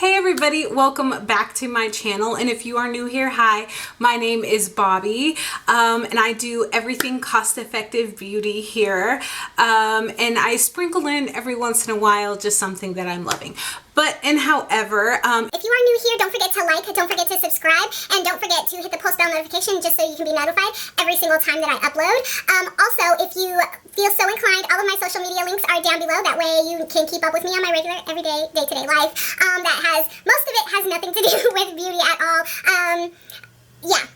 Hey everybody, welcome back to my channel, and if you are new here, hi, my name is Bobbi, and I do everything cost-effective beauty here, and I sprinkle in every once in a while just something that I'm loving. However, if you are new here, don't forget to like, don't forget to subscribe, and don't forget to hit the post bell notification just so you can be notified every single time that I upload. Also, if you feel so inclined, all of my social media links are down below. That way you can keep up with me on my regular, everyday, day-to-day life. Most of it has nothing to do with beauty at all. Yeah.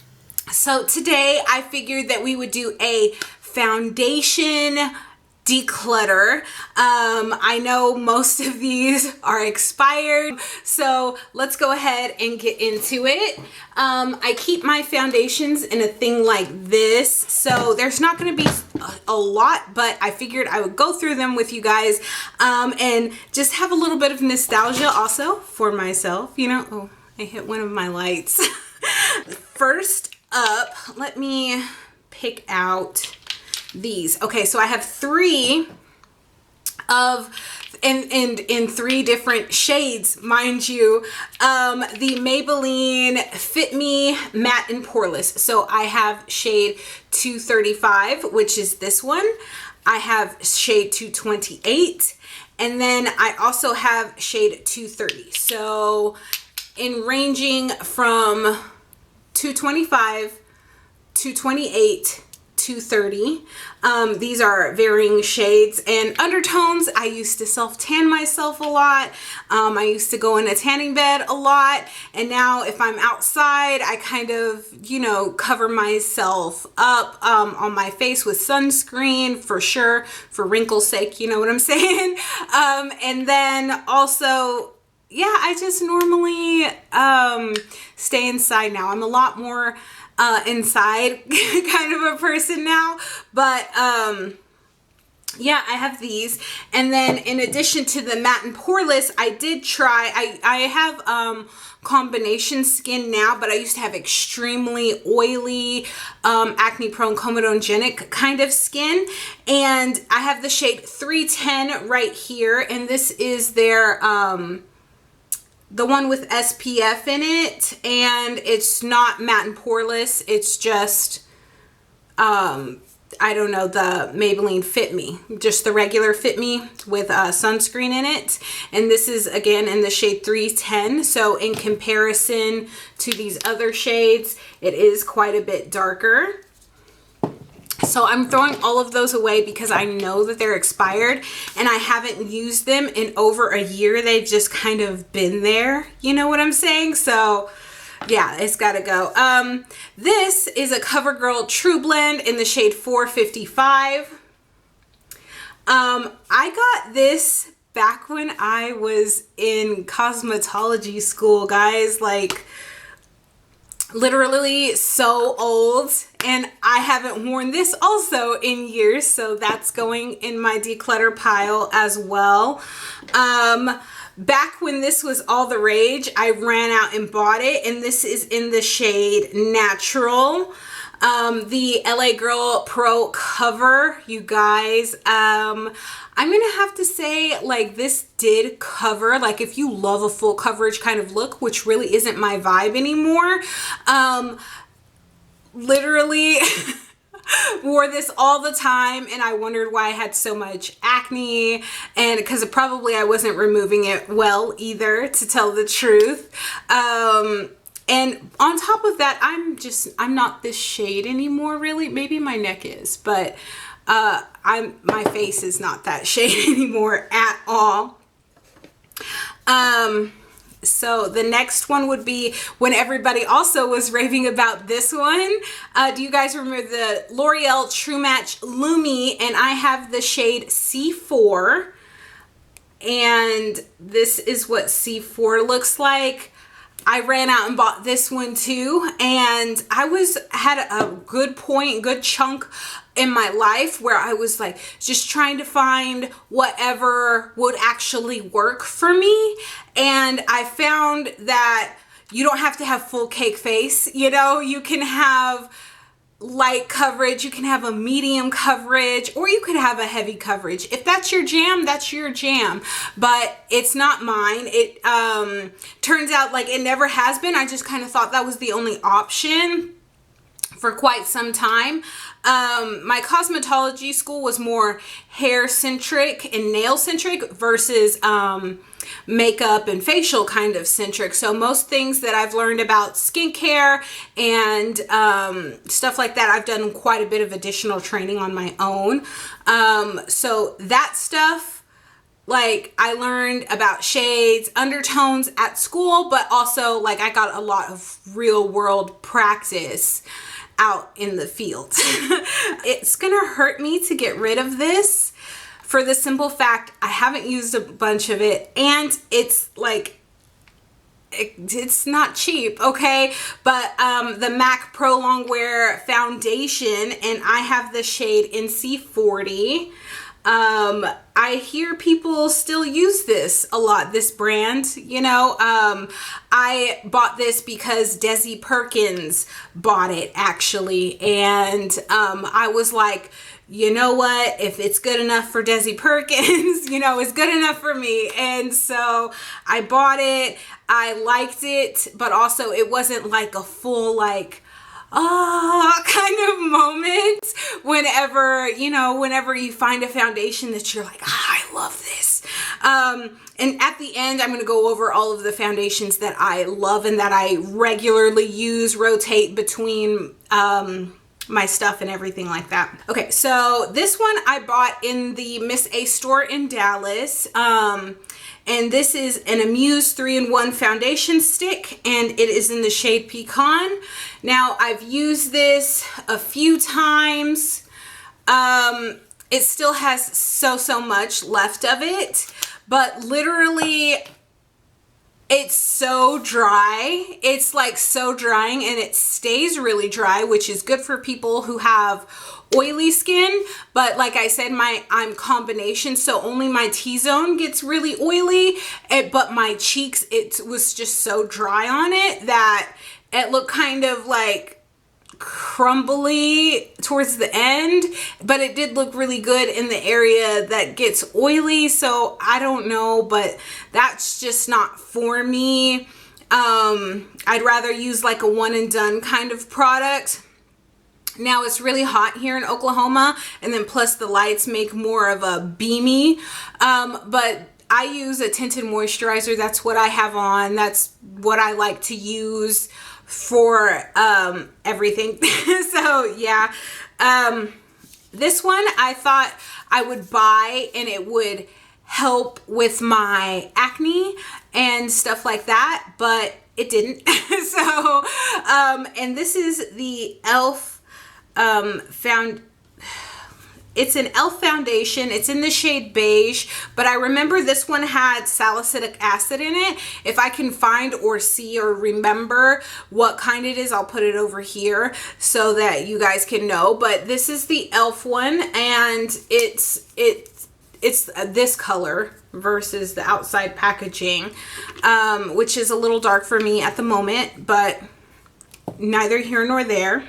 So today I figured that we would do a foundation declutter. I know most of these are expired, so let's go ahead and get into it. I keep my foundations in a thing like this, so there's not going to be a lot, but I figured I would go through them with you guys and just have a little bit of nostalgia also for myself, you know. Oh, I hit one of my lights. First up, let me pick out these. Okay, so I have three of in three different shades, mind you. The Maybelline Fit Me Matte and Poreless. So I have shade 235, which is this one. I have shade 228, and then I also have shade 230. So in ranging from 225, 228, 230. These are varying shades and undertones. I used to self-tan myself a lot. I used to go in a tanning bed a lot, and now if I'm outside, I kind of, you know, cover myself up on my face with sunscreen for sure, for wrinkles' sake, you know what I'm saying? And then also, yeah, I just normally stay inside now. I'm a lot more inside kind of a person now, but yeah, I have these. And then in addition to the matte and poreless, I did try, I have combination skin now, but I used to have extremely oily, acne prone, comedogenic kind of skin, and I have the shade 310 right here, and this is their the one with SPF in it, and it's not matte and poreless, it's just I don't know, the Maybelline Fit Me, just the regular Fit Me with sunscreen in it. And this is again in the shade 310, so in comparison to these other shades, it is quite a bit darker. So I'm throwing all of those away because I know that they're expired and I haven't used them in over a year. They've just kind of been there, you know what I'm saying? So yeah, it's gotta go. This is a CoverGirl True Blend in the shade 455. I got this back when I was in cosmetology school, guys, like literally so old, and I haven't worn this also in years, so that's going in my declutter pile as well. Back when this was all the rage, I ran out and bought it, and this is in the shade Natural. The LA Girl Pro Cover, you guys, I'm gonna have to say, like, this did cover, like, if you love a full coverage kind of look, which really isn't my vibe anymore, literally wore this all the time, and I wondered why I had so much acne, and because probably I wasn't removing it well either, to tell the truth. And on top of that, I'm not this shade anymore, really. Maybe my neck is, but my face is not that shade anymore at all. So the next one would be when everybody also was raving about this one. Do you guys remember the L'Oreal True Match Lumi? And I have the shade C4, and this is what C4 looks like. I ran out and bought this one too, and I had a good chunk in my life where I was like just trying to find whatever would actually work for me, and I found that you don't have to have full cake face, you know, you can have light coverage, you can have a medium coverage, or you could have a heavy coverage. If that's your jam, that's your jam, but it's not mine. It turns out like it never has been. I just kind of thought that was the only option for quite some time. My cosmetology school was more hair centric and nail centric versus makeup and facial kind of centric. So most things that I've learned about skincare and stuff like that, I've done quite a bit of additional training on my own. So that stuff, like I learned about shades, undertones at school, but also like I got a lot of real world practice out in the field. It's gonna hurt me to get rid of this for the simple fact I haven't used a bunch of it, and it's like it's not cheap, okay? But the MAC Pro Longwear foundation, and I have the shade NC40. I hear people still use this a lot, this brand, you know. I bought this because Desi Perkins bought it actually, and I was like, you know what, if it's good enough for Desi Perkins, you know, it's good enough for me. And so I bought it. I liked it, but also it wasn't like a full like kind of moment whenever, you know, whenever you find a foundation that you're like, I love this. And at the end, I'm going to go over all of the foundations that I love and that I regularly use, rotate between my stuff and everything like that. Okay, so this one I bought in the Miss A store in Dallas. And this is an Amuse 3-in-1 foundation stick, and it is in the shade Pecan. Now, I've used this a few times. It still has so much left of it, but literally it's so dry. It's like so drying, and it stays really dry, which is good for people who have oily skin. But like I said, I'm combination, so only my T-zone gets really oily, but my cheeks, it was just so dry on it that it looked kind of like crumbly towards the end, but it did look really good in the area that gets oily. So I don't know, but that's just not for me. I'd rather use like a one and done kind of product. Now it's really hot here in Oklahoma, and then plus the lights make more of a beamy, but I use a tinted moisturizer. That's what I have on. That's what I like to use for everything. So yeah, this one I thought I would buy and it would help with my acne and stuff like that, but it didn't. So and this is the e.l.f. It's an e.l.f. foundation. It's in the shade beige, but I remember this one had salicylic acid in it. If I can find or see or remember what kind it is, I'll put it over here so that you guys can know. But this is the e.l.f. one, and it's this color versus the outside packaging, which is a little dark for me at the moment, but neither here nor there.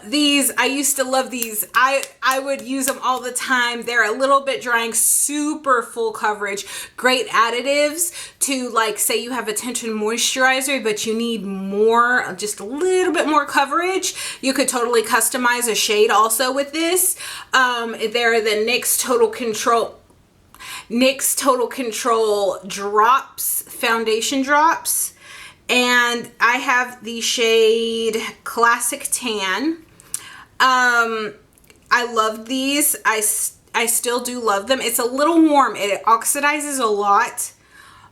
These, I used to love these. I would use them all the time. They're a little bit drying, super full coverage, great additives to, like, say you have a tinted moisturizer, but you need more, just a little bit more coverage. You could totally customize a shade also with this. They're the NYX Total Control drops, foundation drops. And I have the shade Classic Tan. I love these. I still do love them. It's a little warm. It oxidizes a lot.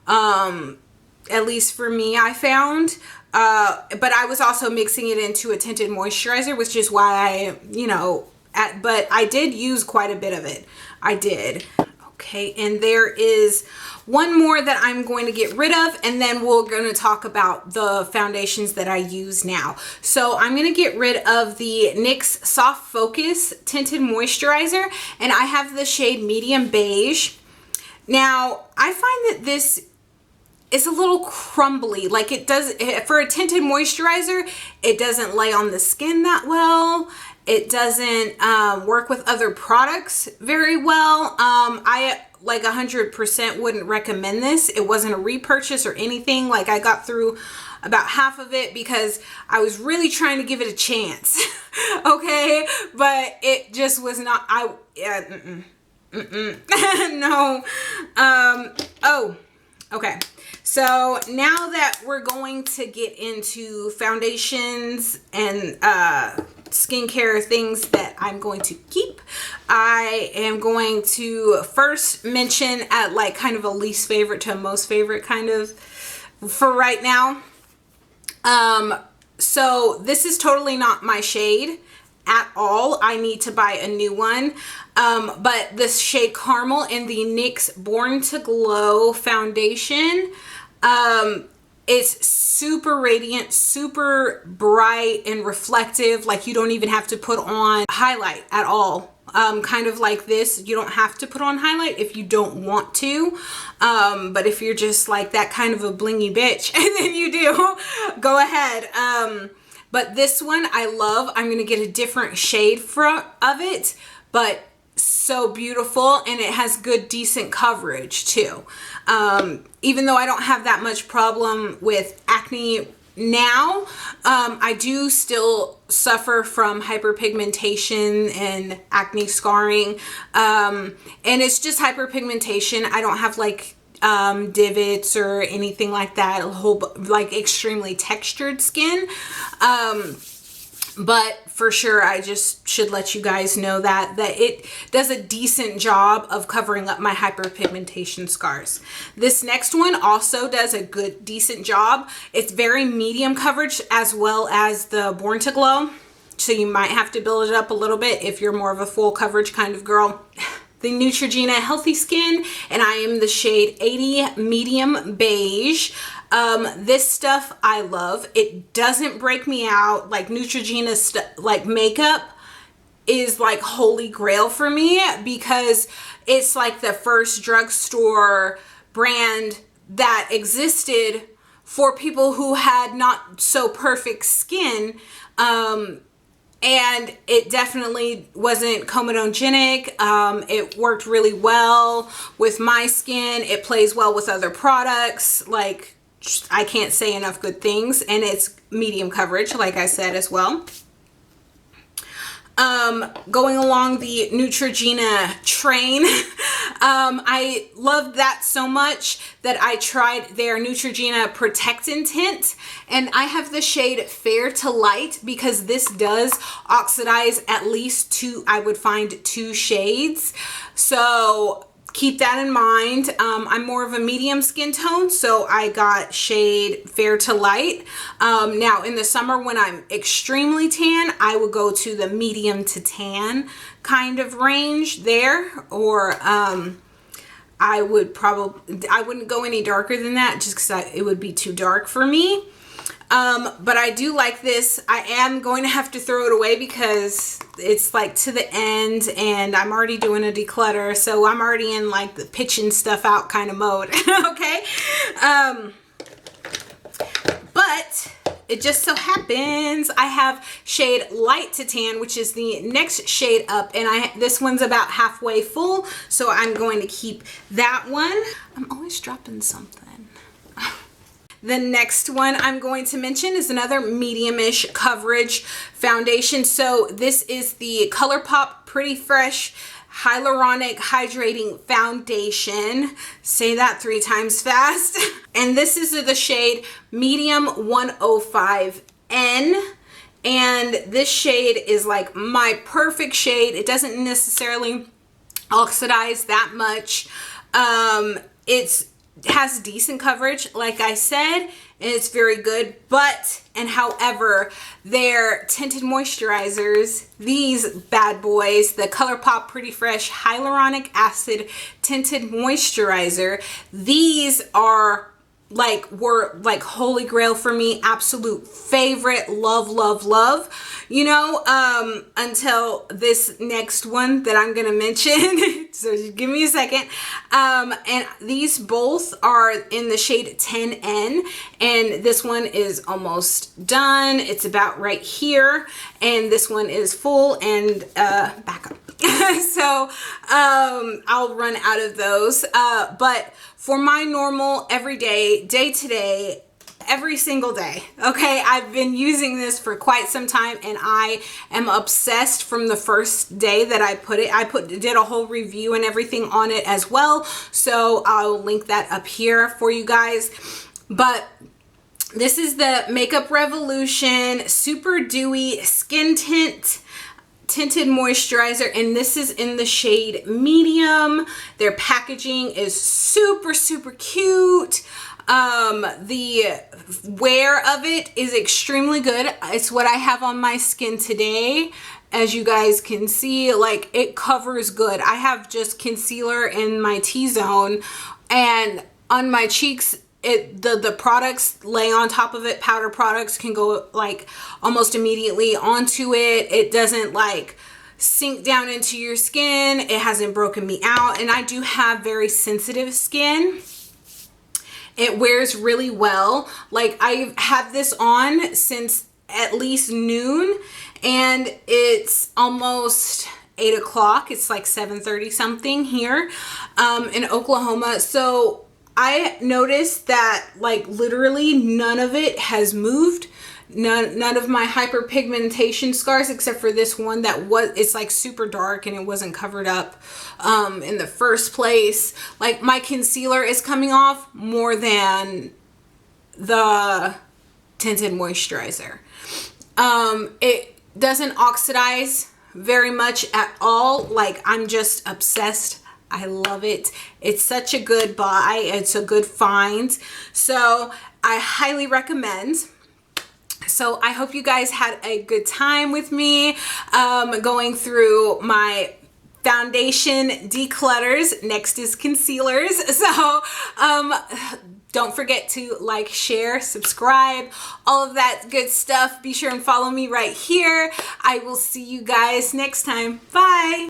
At least for me, I found. But I was also mixing it into a tinted moisturizer, which is why but I did use quite a bit of it. I did. Okay, and there is one more that I'm going to get rid of, and then we're going to talk about the foundations that I use now. So I'm going to get rid of the NYX Soft Focus Tinted Moisturizer, and I have the shade Medium Beige. Now, I find that this it's a little crumbly. Like it does, for a tinted moisturizer, it doesn't lay on the skin that well. It doesn't work with other products very well. I like 100% wouldn't recommend this. It wasn't a repurchase or anything. Like I got through about half of it because I was really trying to give it a chance. Okay, but it just was not. No. Oh, okay. So now that we're going to get into foundations and skincare things that I'm going to keep, I am going to first mention at like kind of a least favorite to a most favorite kind of for right now. So this is totally not my shade at all. I need to buy a new one. But this shade Caramel in the NYX Born to Glow foundation, it's super radiant, super bright and reflective. Like you don't even have to put on highlight at all. Kind of like this, you don't have to put on highlight if you don't want to. But if you're just like that kind of a blingy bitch, and then you do, go ahead. But this one I love. I'm going to get a different shade of it, but so beautiful, and it has good decent coverage too. Even though I don't have that much problem with acne now, I do still suffer from hyperpigmentation and acne scarring, and it's just hyperpigmentation. I don't have like divots or anything like that, a whole like extremely textured skin. But for sure, I just should let you guys know that it does a decent job of covering up my hyperpigmentation scars. This next one also does a good, decent job. It's very medium coverage as well as the Born to Glow. So you might have to build it up a little bit if you're more of a full coverage kind of girl. The Neutrogena Healthy Skin, and I am the shade 80 Medium Beige. This stuff I love. It doesn't break me out. Like Neutrogena like makeup is like holy grail for me because it's like the first drugstore brand that existed for people who had not so perfect skin. And it definitely wasn't comedogenic. It worked really well with my skin. It plays well with other products. Like, I can't say enough good things. And it's medium coverage, like I said as well. Going along the Neutrogena train, I loved that so much that I tried their Neutrogena Protectant Tint, and I have the shade Fair to Light because this does oxidize at least two, I would find 2 shades. So keep that in mind. I'm more of a medium skin tone, so I got shade Fair to Light. Now in the summer when I'm extremely tan, I would go to the medium to tan kind of range there, or I wouldn't go any darker than that just because it would be too dark for me. But I do like this. I am going to have to throw it away because it's like to the end and I'm already doing a declutter. So I'm already in like the pitching stuff out kind of mode. Okay. But it just so happens I have shade Light to Tan, which is the next shade up. And this one's about halfway full. So I'm going to keep that one. I'm always dropping something. The next one I'm going to mention is another medium-ish coverage foundation. So this is the ColourPop Pretty Fresh Hyaluronic Hydrating Foundation. Say that 3 times fast. And this is the shade Medium 105N. And this shade is like my perfect shade. It doesn't necessarily oxidize that much. It has decent coverage, like I said, and it's very good. But, and however, their tinted moisturizers, these bad boys, the ColourPop Pretty Fresh Hyaluronic Acid Tinted Moisturizer, these are like were like holy grail for me, absolute favorite, love, love, love, you know, until this next one that I'm gonna mention. So just give me a second. And these both are in the shade 10N, and this one is almost done. It's about right here, and this one is full and back up. So I'll run out of those, but for my normal everyday, day to day, every single day, okay, I've been using this for quite some time, and I am obsessed from the first day that I put it. Did a whole review and everything on it as well, so I'll link that up here for you guys. But this is the Makeup Revolution Super Dewy Skin Tint Tinted Moisturizer, and this is in the shade medium. Their packaging is super, super cute. The wear of it is extremely good. It's what I have on my skin today. As you guys can see, like, it covers good. I have just concealer in my T-zone, and on my cheeks, the products lay on top of it. Powder products can go like almost immediately onto it. It doesn't like sink down into your skin. It hasn't broken me out, and I do have very sensitive skin. It wears really well. Like, I've had this on since at least noon, and it's almost 8 o'clock. It's like 7:30 something here in Oklahoma. So I noticed that like literally none of it has moved. None of my hyperpigmentation scars, except for this one that it's like super dark and it wasn't covered up in the first place. Like, my concealer is coming off more than the tinted moisturizer. It doesn't oxidize very much at all. Like, I'm just obsessed. I love it. It's such a good buy. It's a good find. So I highly recommend. So I hope you guys had a good time with me going through my foundation declutters. Next is concealers. So don't forget to like, share, subscribe, all of that good stuff. Be sure and follow me right here. I will see you guys next time. Bye.